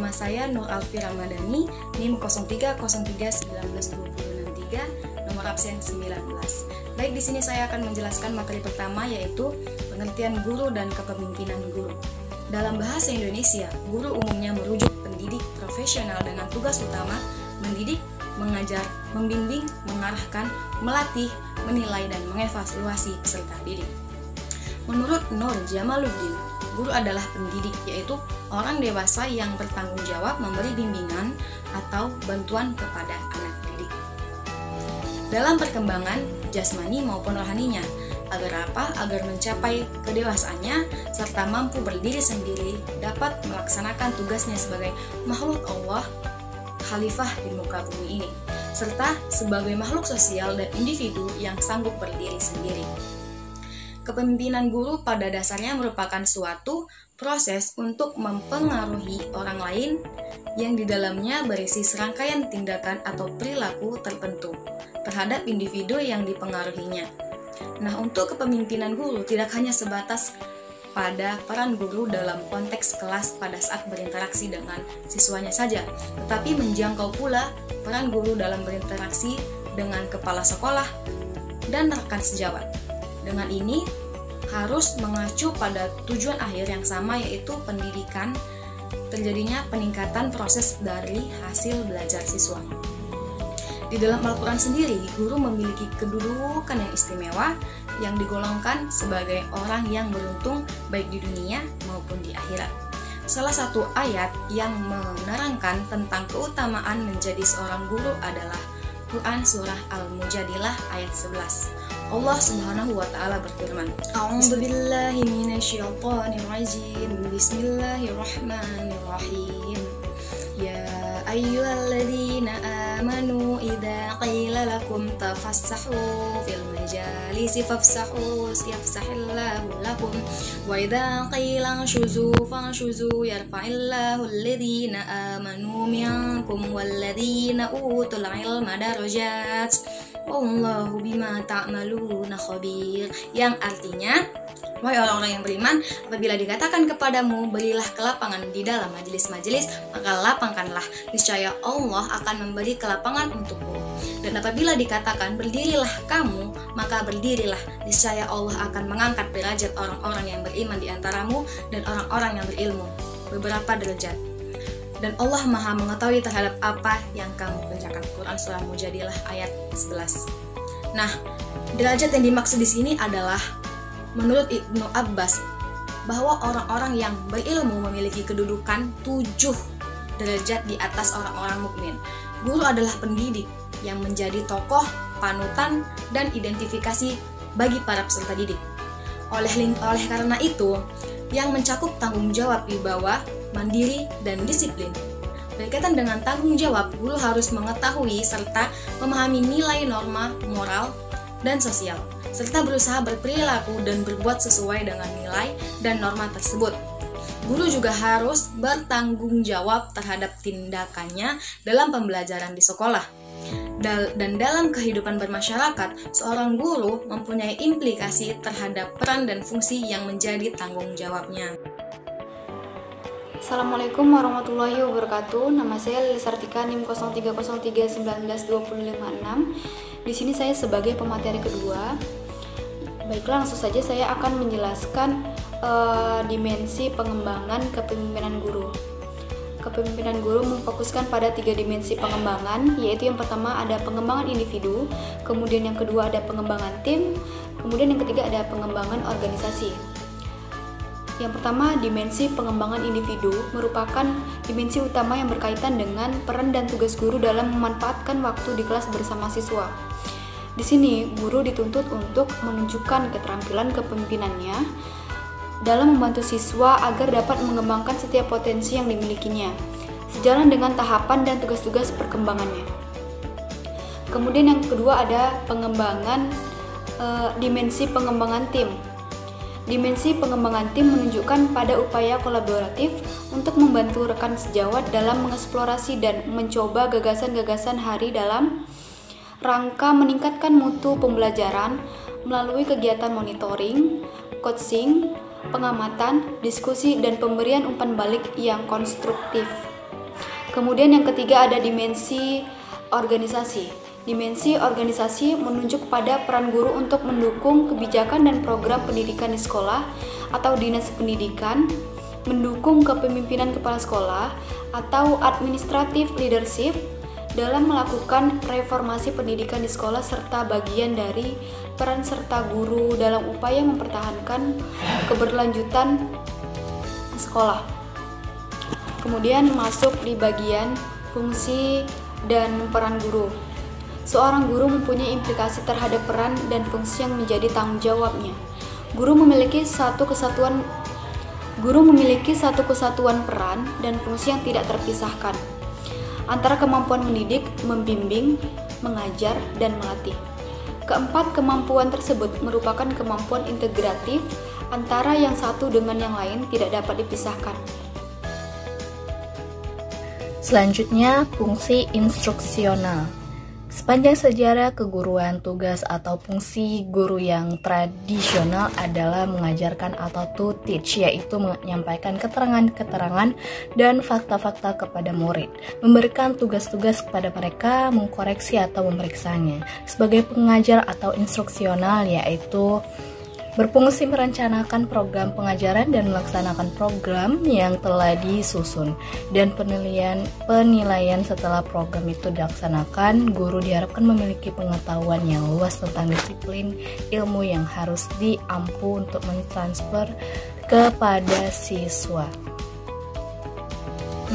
nama saya Nur Alfi Ramadhani, NIM 0303192063, nomor absen 19. Baik, di sini saya akan menjelaskan materi pertama, yaitu pengertian guru dan kepemimpinan guru. Dalam bahasa Indonesia, guru umumnya merujuk pendidik profesional dengan tugas utama mendidik, mengajar, membimbing, mengarahkan, melatih, menilai, dan mengevaluasi peserta didik. Menurut Nur Jamaluddin, guru adalah pendidik, yaitu orang dewasa yang bertanggung jawab memberi bimbingan atau bantuan kepada anak didik dalam perkembangan jasmani maupun rohaninya. Agar apa? Agar mencapai kedewasaannya serta mampu berdiri sendiri, dapat melaksanakan tugasnya sebagai makhluk Allah, khalifah di muka bumi ini, serta sebagai makhluk sosial dan individu yang sanggup berdiri sendiri. Kepemimpinan guru pada dasarnya merupakan suatu proses untuk mempengaruhi orang lain yang di dalamnya berisi serangkaian tindakan atau perilaku tertentu terhadap individu yang dipengaruhinya. Nah, untuk kepemimpinan guru tidak hanya sebatas pada peran guru dalam konteks kelas pada saat berinteraksi dengan siswanya saja, tetapi menjangkau pula peran guru dalam berinteraksi dengan kepala sekolah dan rekan sejawat. Dengan ini harus mengacu pada tujuan akhir yang sama, yaitu pendidikan, terjadinya peningkatan proses dari hasil belajar siswa. Di dalam Al-Quran sendiri, guru memiliki kedudukan yang istimewa yang digolongkan sebagai orang yang beruntung baik di dunia maupun di akhirat. Salah satu ayat yang menerangkan tentang keutamaan menjadi seorang guru adalah Quran Surah Al-Mujadilah ayat 11. Allah Subhanahu wa Ta'ala berfirman, A'udzubillahi minasyaitonirrajim, Bismillahirrahmanirrahim. Ya ayyuhalladzina amanu idza qila lakum tafassahu fil majalisi fafsahu yafsahillahu lakum wa idza qila anshuzu fanshuzu yarfa'illahu alladzina amanu minkum walladzina utul ilma darajat wallahu bima ta'maluna khabir, yang artinya, wahai orang-orang yang beriman, apabila dikatakan kepadamu berilah kelapangan di dalam majelis-majelis, maka lapangkanlah, niscaya Allah akan memberi kelapangan untukmu. Dan apabila dikatakan berdirilah kamu, maka berdirilah, niscaya Allah akan mengangkat derajat orang-orang yang beriman di antaramu dan orang-orang yang berilmu beberapa derajat. Dan Allah Maha mengetahui terhadap apa yang kamu kerjakan. Quran Surah Mujadilah ayat 11. Nah, derajat yang dimaksud di sini adalah menurut Ibnu Abbas bahwa orang-orang yang berilmu memiliki kedudukan 7 derajat di atas orang-orang mukmin. Guru adalah pendidik yang menjadi tokoh, panutan, dan identifikasi bagi para peserta didik. Oleh karena itu, yang mencakup tanggung jawab di bawah mandiri dan disiplin. Berkaitan dengan tanggung jawab, guru harus mengetahui serta memahami nilai norma moral dan sosial, serta berusaha berperilaku dan berbuat sesuai dengan nilai dan norma tersebut. Guru juga harus bertanggung jawab terhadap tindakannya dalam pembelajaran di sekolah. Dan dalam kehidupan bermasyarakat, seorang guru mempunyai implikasi terhadap peran dan fungsi yang menjadi tanggung jawabnya. Assalamualaikum warahmatullahi wabarakatuh. Nama saya Lilis Sartika, NIM 0303192056. Di sini saya sebagai pemateri kedua. Baiklah, langsung saja saya akan menjelaskan dimensi pengembangan kepemimpinan guru. Kepemimpinan guru memfokuskan pada 3 dimensi pengembangan, yaitu yang pertama ada pengembangan individu, kemudian yang kedua ada pengembangan tim, kemudian yang ketiga ada pengembangan organisasi. Yang pertama, dimensi pengembangan individu merupakan dimensi utama yang berkaitan dengan peran dan tugas guru dalam memanfaatkan waktu di kelas bersama siswa. Di sini, guru dituntut untuk menunjukkan keterampilan kepemimpinannya dalam membantu siswa agar dapat mengembangkan setiap potensi yang dimilikinya, sejalan dengan tahapan dan tugas-tugas perkembangannya. Kemudian yang kedua ada dimensi pengembangan tim. Dimensi pengembangan tim menunjukkan pada upaya kolaboratif untuk membantu rekan sejawat dalam mengeksplorasi dan mencoba gagasan-gagasan hari dalam rangka meningkatkan mutu pembelajaran melalui kegiatan monitoring, coaching, pengamatan, diskusi, dan pemberian umpan balik yang konstruktif. Kemudian yang ketiga ada dimensi organisasi. Dimensi organisasi menunjuk pada peran guru untuk mendukung kebijakan dan program pendidikan di sekolah atau dinas pendidikan, mendukung kepemimpinan kepala sekolah atau administrative leadership dalam melakukan reformasi pendidikan di sekolah serta bagian dari peran serta guru dalam upaya mempertahankan keberlanjutan sekolah. Kemudian masuk di bagian fungsi dan peran guru. Seorang guru mempunyai implikasi terhadap peran dan fungsi yang menjadi tanggung jawabnya. Guru memiliki satu kesatuan peran dan fungsi yang tidak terpisahkan antara kemampuan mendidik, membimbing, mengajar, dan melatih. Keempat kemampuan tersebut merupakan kemampuan integratif antara yang satu dengan yang lain, tidak dapat dipisahkan. Selanjutnya, fungsi instruksional. Sepanjang sejarah keguruan, tugas atau fungsi guru yang tradisional adalah mengajarkan atau to teach, yaitu menyampaikan keterangan-keterangan dan fakta-fakta kepada murid, memberikan tugas-tugas kepada mereka, mengkoreksi atau memeriksanya. Sebagai pengajar atau instruksional, yaitu berfungsi merencanakan program pengajaran dan melaksanakan program yang telah disusun, dan penilaian setelah program itu dilaksanakan. Guru diharapkan memiliki pengetahuan yang luas tentang disiplin ilmu yang harus diampu untuk mentransfer kepada siswa.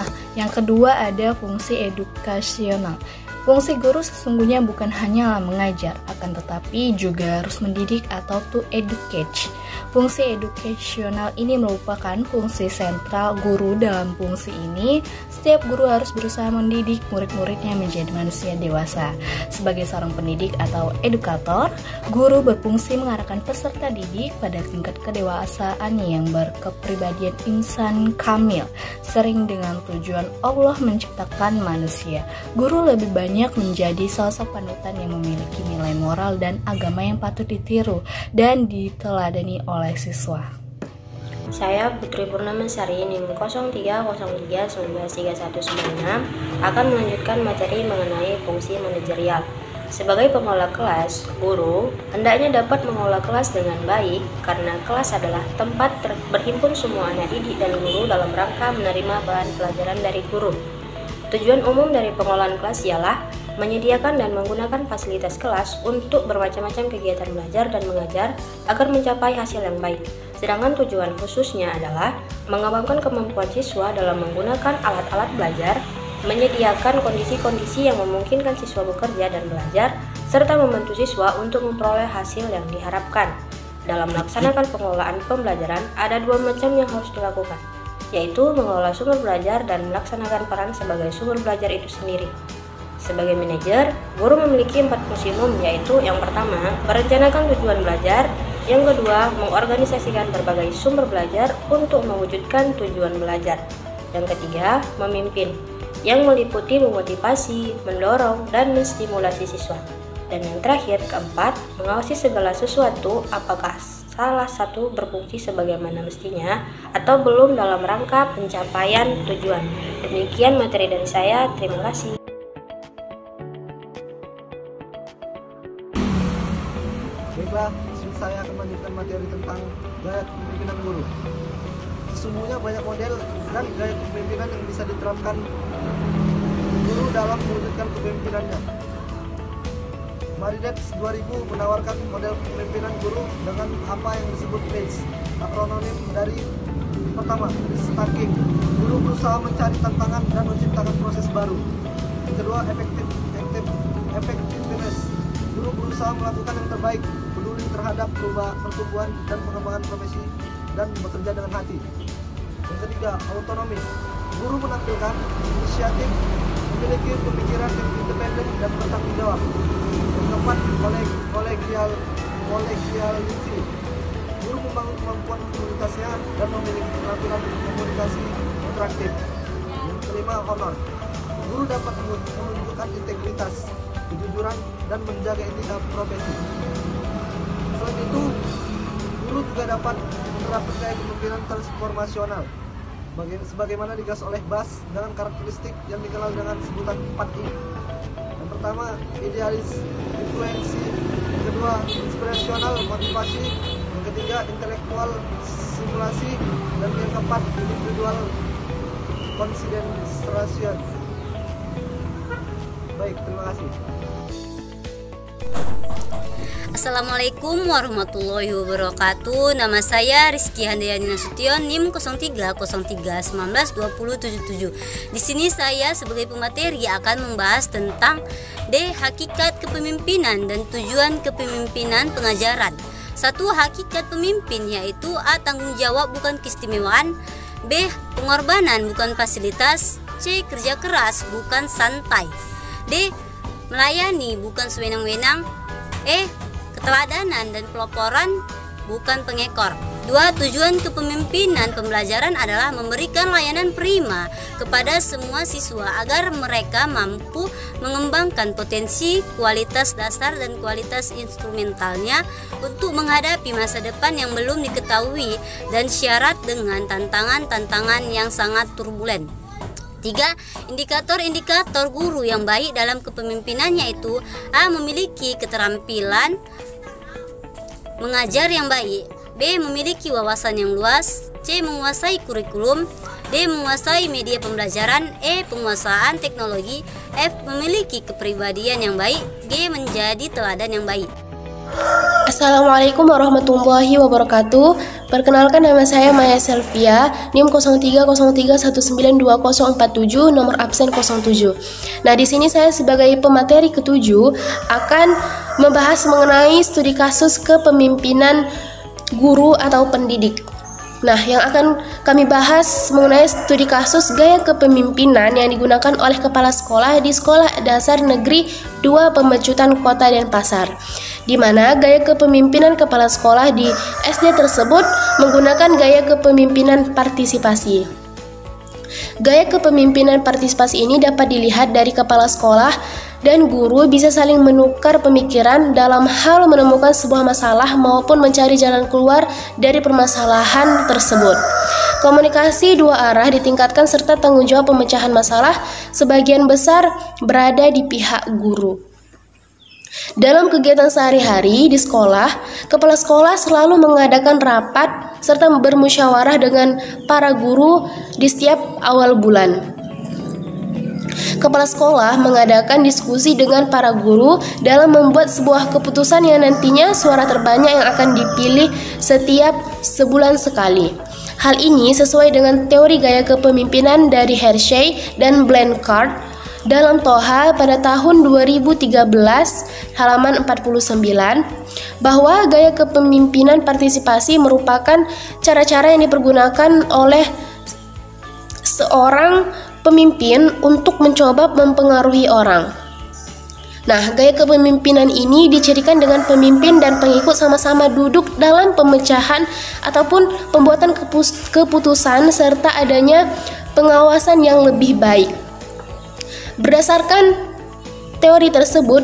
Nah, yang kedua ada fungsi edukasional. Fungsi guru sesungguhnya bukan hanyalah mengajar, akan tetapi juga harus mendidik atau to educate. Fungsi edukasional ini merupakan fungsi sentral guru. Dalam fungsi ini, setiap guru harus berusaha mendidik murid-muridnya menjadi manusia dewasa. Sebagai seorang pendidik atau edukator, guru berfungsi mengarahkan peserta didik pada tingkat kedewasaan yang berkepribadian insan kamil, sering dengan tujuan Allah menciptakan manusia. Guru lebih banyak menjadi sosok panutan yang memiliki nilai moral dan agama yang patut ditiru dan diteladani oleh siswa. Saya Putri Purnamasari NIM 0303193196 akan melanjutkan materi mengenai fungsi manajerial. Sebagai pengelola kelas, guru hendaknya dapat mengelola kelas dengan baik karena kelas adalah tempat berhimpun semua anak didik dan guru dalam rangka menerima bahan pelajaran dari guru. Tujuan umum dari pengelolaan kelas ialah menyediakan dan menggunakan fasilitas kelas untuk bermacam-macam kegiatan belajar dan mengajar agar mencapai hasil yang baik. Sedangkan tujuan khususnya adalah mengembangkan kemampuan siswa dalam menggunakan alat-alat belajar, menyediakan kondisi-kondisi yang memungkinkan siswa bekerja dan belajar, serta membantu siswa untuk memperoleh hasil yang diharapkan. Dalam melaksanakan pengelolaan pembelajaran, ada dua macam yang harus dilakukan, yaitu mengelola sumber belajar dan melaksanakan peran sebagai sumber belajar itu sendiri. Sebagai manajer, guru memiliki 4 fungsi umum, yaitu yang pertama, merencanakan tujuan belajar, yang kedua, mengorganisasikan berbagai sumber belajar untuk mewujudkan tujuan belajar, yang ketiga, memimpin, yang meliputi memotivasi, mendorong, dan menstimulasi siswa, dan yang terakhir, keempat, mengawasi segala sesuatu apakah salah satu berfungsi sebagaimana mestinya atau belum dalam rangka pencapaian tujuan. Demikian materi dari saya, terima kasih. Baiklah, saya akan melanjutkan materi tentang gaya kepemimpinan guru. Sesungguhnya banyak model dan gaya kepemimpinan yang bisa diterapkan guru dalam mewujudkan kepemimpinannya. Marinex 2000 menawarkan model kepemimpinan guru dengan apa yang disebut RACE, akronim dari pertama, risk-taking. Guru berusaha mencari tantangan dan menciptakan proses baru. Yang kedua, effectiveness. Guru berusaha melakukan yang terbaik, peduli terhadap pertumbuhan dan pengembangan profesi, dan bekerja dengan hati. Yang ketiga, autonomi. Guru menampilkan inisiatif, memiliki pemikiran yang independen dan bertanggung jawab. Yang keempat, kolegiality. Guru membangun kemampuan komunikasinya dan memiliki keterampilan komunikasi interaktif. Yang kelima, honor. Guru dapat menunjukkan integritas, kejujuran, dan menjaga etika profesi. Selain itu, guru juga dapat menerapkan gaya kepemimpinan transformasional, sebagaimana digas oleh Bass dengan karakteristik yang dikenal dengan sebutan 4I. Yang pertama, idealis, influensi. Yang kedua, inspirasional, motivasi. Yang ketiga, intelektual, simulasi. Dan yang keempat, individual, consideration. Baik, terima kasih. Assalamualaikum warahmatullahi wabarakatuh. Nama saya Rizky Handayani Nasution, NIM 0303192077. Di sini saya sebagai pemateri akan membahas tentang D. Hakikat kepemimpinan dan tujuan kepemimpinan pengajaran. 1. Hakikat pemimpin, yaitu A. Tanggung jawab bukan keistimewaan, B. Pengorbanan bukan fasilitas, C. Kerja keras bukan santai, D. Melayani bukan sewenang-wenang, E. Keteladanan dan peloporan bukan pengekor. 2. Tujuan kepemimpinan pembelajaran adalah memberikan layanan prima kepada semua siswa agar mereka mampu mengembangkan potensi, kualitas dasar dan kualitas instrumentalnya untuk menghadapi masa depan yang belum diketahui dan syarat dengan tantangan-tantangan yang sangat turbulen. 3. Indikator-indikator guru yang baik dalam kepemimpinannya itu A. Memiliki keterampilan mengajar yang baik, B. Memiliki wawasan yang luas, C. Menguasai kurikulum, D. Menguasai media pembelajaran, E. Penguasaan teknologi, F. Memiliki kepribadian yang baik, G. Menjadi teladan yang baik. Assalamualaikum warahmatullahi wabarakatuh. Perkenalkan, nama saya Maya Selvia, NIM 0303192047, nomor absen 07. Nah, di sini saya sebagai pemateri ketujuh akan membahas mengenai studi kasus kepemimpinan guru atau pendidik. Nah, yang akan kami bahas mengenai studi kasus gaya kepemimpinan yang digunakan oleh kepala sekolah di Sekolah Dasar Negeri 2 Pemecutan Kota Denpasar, di mana gaya kepemimpinan kepala sekolah di SD tersebut menggunakan gaya kepemimpinan partisipasi. Gaya kepemimpinan partisipasi ini dapat dilihat dari kepala sekolah dan guru bisa saling menukar pemikiran dalam hal menemukan sebuah masalah maupun mencari jalan keluar dari permasalahan tersebut. Komunikasi dua arah ditingkatkan serta tanggung jawab pemecahan masalah sebagian besar berada di pihak guru. Dalam kegiatan sehari-hari di sekolah, kepala sekolah selalu mengadakan rapat serta bermusyawarah dengan para guru di setiap awal bulan. Kepala sekolah mengadakan diskusi dengan para guru dalam membuat sebuah keputusan yang nantinya suara terbanyak yang akan dipilih setiap sebulan sekali. Hal ini sesuai dengan teori gaya kepemimpinan dari Hershey dan Blanchard dalam Toha pada tahun 2013 halaman 49, bahwa gaya kepemimpinan partisipasi merupakan cara-cara yang dipergunakan oleh seorang pemimpin untuk mencoba mempengaruhi orang. Nah, gaya kepemimpinan ini dicirikan dengan pemimpin dan pengikut sama-sama duduk dalam pemecahan ataupun pembuatan keputusan serta adanya pengawasan yang lebih baik. Berdasarkan teori tersebut,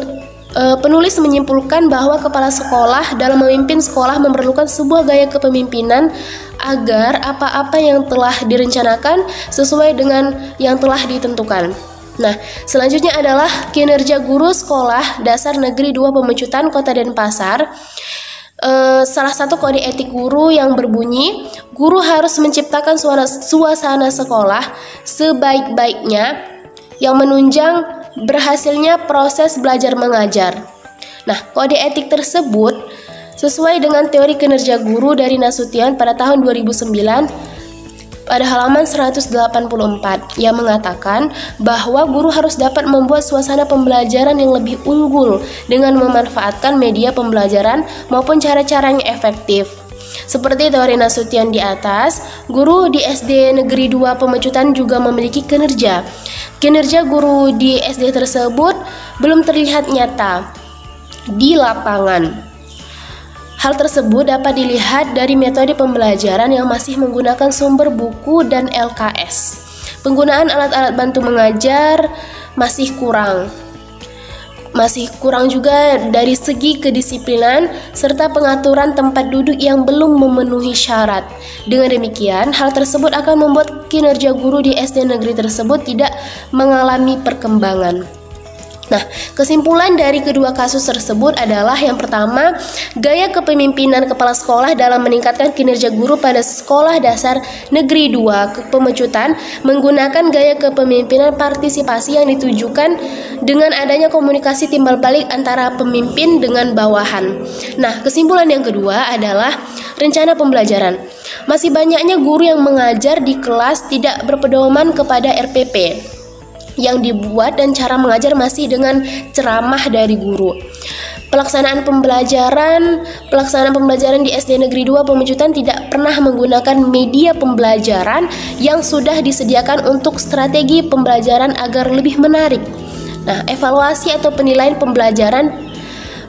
penulis menyimpulkan bahwa kepala sekolah dalam memimpin sekolah memerlukan sebuah gaya kepemimpinan agar apa-apa yang telah direncanakan sesuai dengan yang telah ditentukan. Nah, selanjutnya adalah kinerja guru Sekolah Dasar Negeri 2 Pemecutan Kota Denpasar. Salah satu kode etik guru yang berbunyi, guru harus menciptakan suasana sekolah sebaik-baiknya yang menunjang berhasilnya proses belajar mengajar. Nah, kode etik tersebut sesuai dengan teori kinerja guru dari Nasution pada tahun 2009 pada halaman 184 yang mengatakan bahwa guru harus dapat membuat suasana pembelajaran yang lebih unggul dengan memanfaatkan media pembelajaran maupun cara-cara yang efektif. Seperti teori Nasution di atas, guru di SD Negeri 2 Pemecutan juga memiliki kinerja. Kinerja guru di SD tersebut belum terlihat nyata di lapangan. Hal tersebut dapat dilihat dari metode pembelajaran yang masih menggunakan sumber buku dan LKS. Penggunaan alat-alat bantu mengajar masih kurang. masih kurang juga dari segi kedisiplinan serta pengaturan tempat duduk yang belum memenuhi syarat. Dengan demikian, hal tersebut akan membuat kinerja guru di SD negeri tersebut tidak mengalami perkembangan. Nah, kesimpulan dari kedua kasus tersebut adalah yang pertama, gaya kepemimpinan kepala sekolah dalam meningkatkan kinerja guru pada sekolah dasar negeri 2 Pemecutan menggunakan gaya kepemimpinan partisipasi yang ditujukan dengan adanya komunikasi timbal balik antara pemimpin dengan bawahan. Nah, kesimpulan yang kedua adalah rencana pembelajaran. Masih banyaknya guru yang mengajar di kelas tidak berpedoman kepada RPP yang dibuat dan cara mengajar masih dengan ceramah dari guru. Pelaksanaan pembelajaran di SD Negeri 2 Pemecutan tidak pernah menggunakan media pembelajaran yang sudah disediakan untuk strategi pembelajaran agar lebih menarik. Nah, evaluasi atau penilaian pembelajaran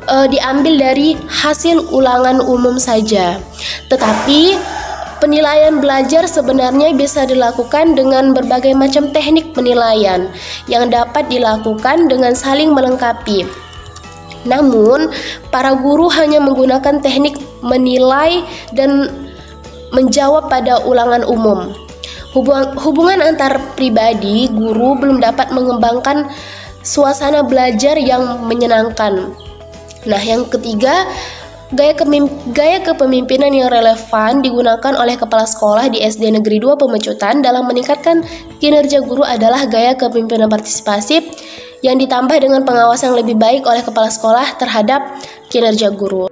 diambil dari hasil ulangan umum saja. Tetapi penilaian belajar sebenarnya bisa dilakukan dengan berbagai macam teknik penilaian yang dapat dilakukan dengan saling melengkapi. Namun, para guru hanya menggunakan teknik menilai dan menjawab pada ulangan umum. Hubungan antar pribadi guru belum dapat mengembangkan suasana belajar yang menyenangkan. Nah, yang ketiga, gaya kepemimpinan yang relevan digunakan oleh kepala sekolah di SD Negeri 2 Pemecutan dalam meningkatkan kinerja guru adalah gaya kepemimpinan partisipasif yang ditambah dengan pengawasan yang lebih baik oleh kepala sekolah terhadap kinerja guru.